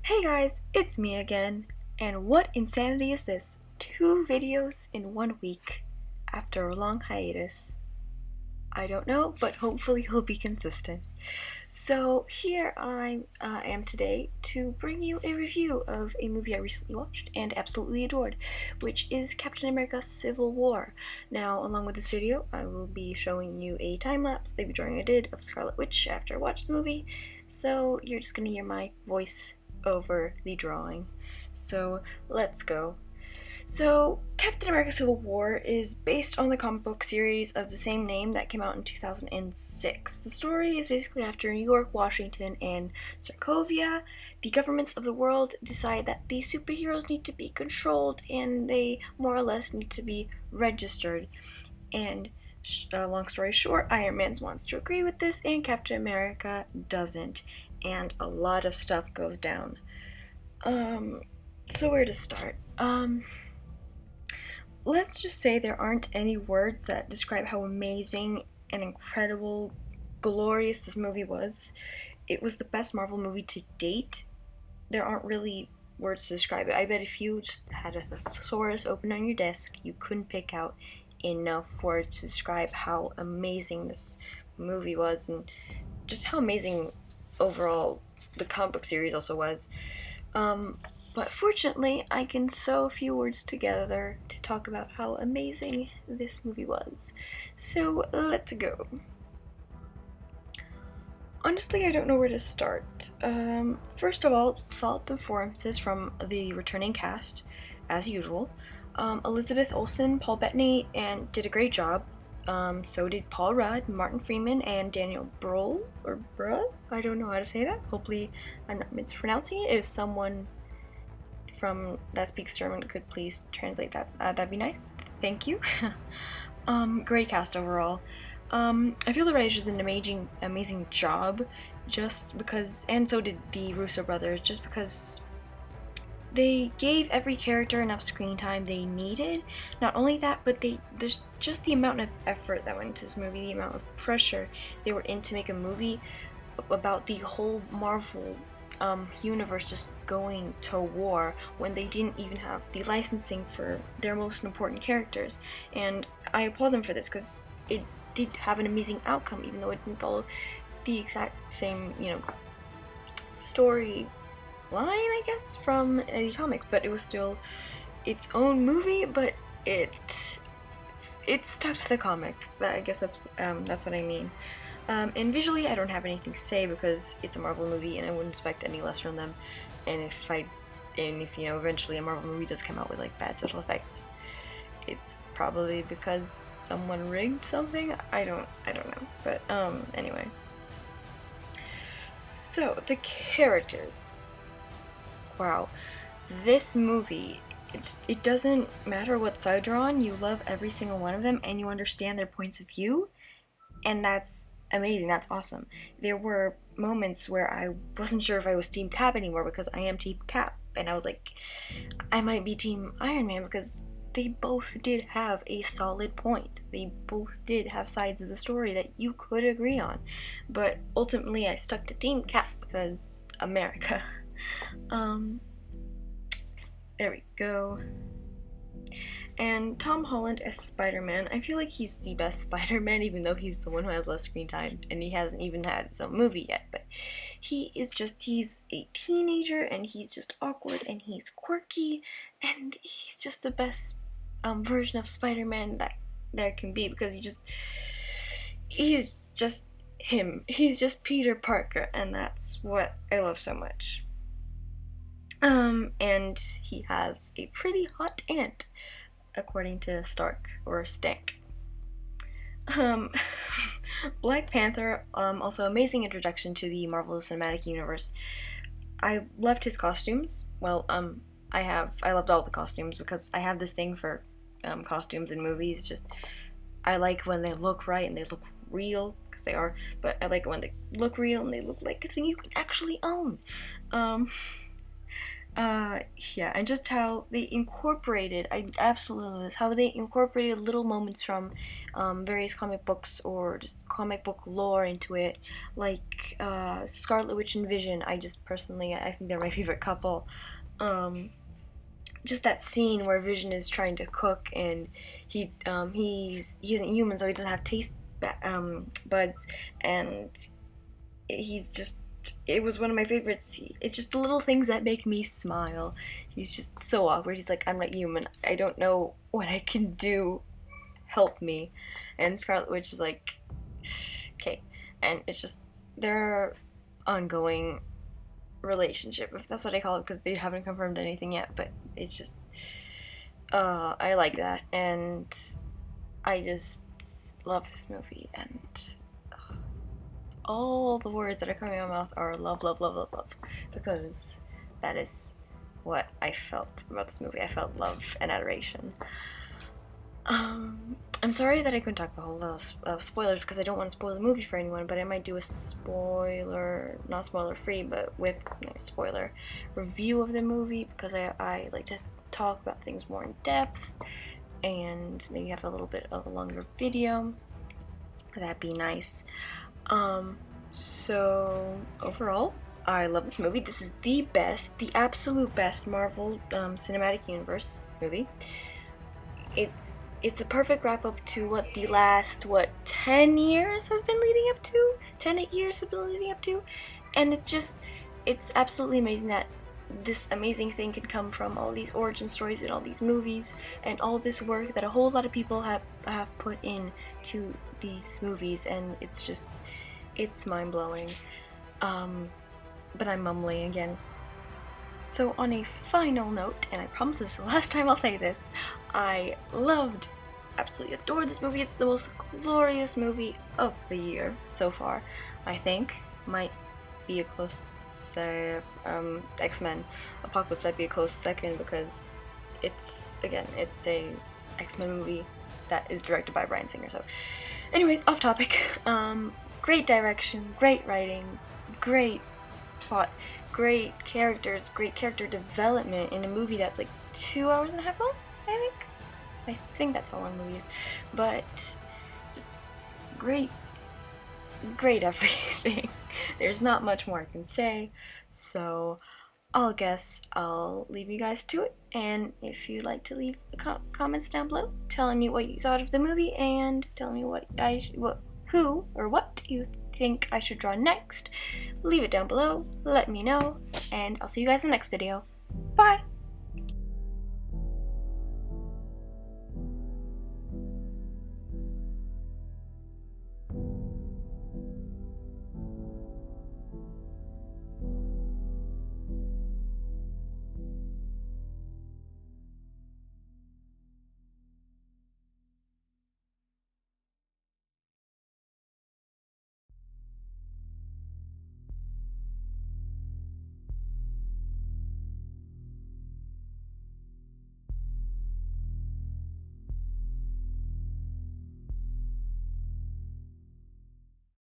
Hey guys, it's me again, and what insanity is this? 2 videos in 1 week after a long hiatus. I don't know, but hopefully he'll be consistent. So here I am today to bring you a review of a movie I recently watched and absolutely adored, which is Captain America Civil War. Now, along with this video, I will be showing you a time-lapse baby drawing I did of Scarlet Witch after I watched the movie, so you're just gonna hear my voice over the drawing. So let's go. So, Captain America Civil War is based on the comic book series of the same name that came out in 2006. The story is basically after New York, Washington, and Sokovia, the governments of the world decide that the superheroes need to be controlled and they more or less need to be registered. And long story short, Iron Man wants to agree with this, and Captain America doesn't. And a lot of stuff goes down. So where to start? Let's just say there aren't any words that describe how amazing and incredible, glorious this movie was. It was the best Marvel movie to date. There aren't really words to describe it. I bet if you just had a thesaurus open on your desk, you couldn't pick out enough words to describe how amazing this movie was and just how amazing overall the comic book series also was. But fortunately, I can sew a few words together to talk about how amazing this movie was. So let's go. Honestly, I don't know where to start. First of all, solid performances from the returning cast, as usual. Elizabeth Olsen, Paul Bettany, and did a great job. So did Paul Rudd, Martin Freeman, and Daniel Bruhl, or Bruh? I don't know how to say that. Hopefully I'm not mispronouncing it. If someone from that speaks German could please translate that, that'd be nice. Thank you. Great cast overall. I feel the writers did an amazing job, just because, and so did the Russo brothers, just because they gave every character enough screen time they needed. Not only that, but there's just the amount of effort that went into this movie, the amount of pressure they were in to make a movie about the whole Marvel universe just going to war when they didn't even have the licensing for their most important characters. And I applaud them for this because it did have an amazing outcome, even though it didn't follow the exact same, story line, I guess, from a comic, but it was still its own movie, but it stuck to the comic. I guess that's what I mean. And visually, I don't have anything to say because it's a Marvel movie, and I wouldn't expect any less from them. And if eventually a Marvel movie does come out with like bad special effects, it's probably because someone rigged something. I don't know. But anyway. So the characters. Wow, this movie. It doesn't matter what side you're on. You love every single one of them, and you understand their points of view, and that's amazing. That's awesome. There were moments where I wasn't sure if I was Team Cap anymore because I am Team Cap, and I was like, I might be Team Iron Man because they both did have a solid point. They both did have sides of the story that you could agree on, but ultimately I stuck to Team Cap because America. There we go. And Tom Holland as Spider-Man, I feel like he's the best Spider-Man, even though he's the one who has less screen time, and he hasn't even had his own movie yet, but he's a teenager, and he's just awkward, and he's quirky, and he's just the best version of Spider-Man that there can be, because he's just him. He's just Peter Parker, and that's what I love so much. And he has a pretty hot aunt, according to Stark, or Stank. Black Panther, also amazing introduction to the Marvel Cinematic Universe. I loved his costumes. Well, I loved all the costumes because I have this thing for costumes in movies. Just I like when they look right and they look real, because they are, but I like it when they look real and they look like a thing you can actually own. Yeah, and just how they incorporated, I absolutely love this, how they incorporated little moments from various comic books or just comic book lore into it, like Scarlet Witch and Vision. I just personally, I think they're my favorite couple. Um, just that scene where Vision is trying to cook and he isn't human, so he doesn't have taste buds, and he's just, it was one of my favorites. It's just the little things that make me smile. He's just so awkward. He's like, I'm not human. I don't know what I can do. Help me. And Scarlet Witch is like, okay. And it's just their ongoing relationship, if that's what I call it, because they haven't confirmed anything yet. But it's just, I like that. And I just love this movie. And all the words that are coming out of my mouth are love, love, love, love, love, because that is what I felt about this movie. I felt love and adoration. I'm sorry that I couldn't talk about a whole lot of spoilers because I don't want to spoil the movie for anyone, but I might do a spoiler, not spoiler free, but with spoiler review of the movie, because I like to talk about things more in depth and maybe have a little bit of a longer video. That'd be nice. So overall, I love this movie. This is the best, the absolute best Marvel Cinematic Universe movie. It's a perfect wrap up to what the last 10 years has been leading up to. 8 years have been leading up to, and it's absolutely amazing that this amazing thing can come from all these origin stories and all these movies and all this work that a whole lot of people have put into these movies, and it's mind-blowing. But I'm mumbling again. So on a final note, and I promise this is the last time I'll say this, I absolutely adored this movie. It's the most glorious movie of the year so far, I think. Might be a close X-Men Apocalypse might be a close second, because it's a X-Men movie that is directed by Bryan Singer. So anyways, off topic. Great direction, great writing, great plot, great characters, great character development in a movie that's like 2 hours and a half long, I think that's how long the movie is. But just great everything. There's not much more I can say, so I'll leave you guys to it. And if you'd like to leave comments down below telling me what you thought of the movie and telling me what you think I should draw next, leave it down below, let me know, and I'll see you guys in the next video. Bye!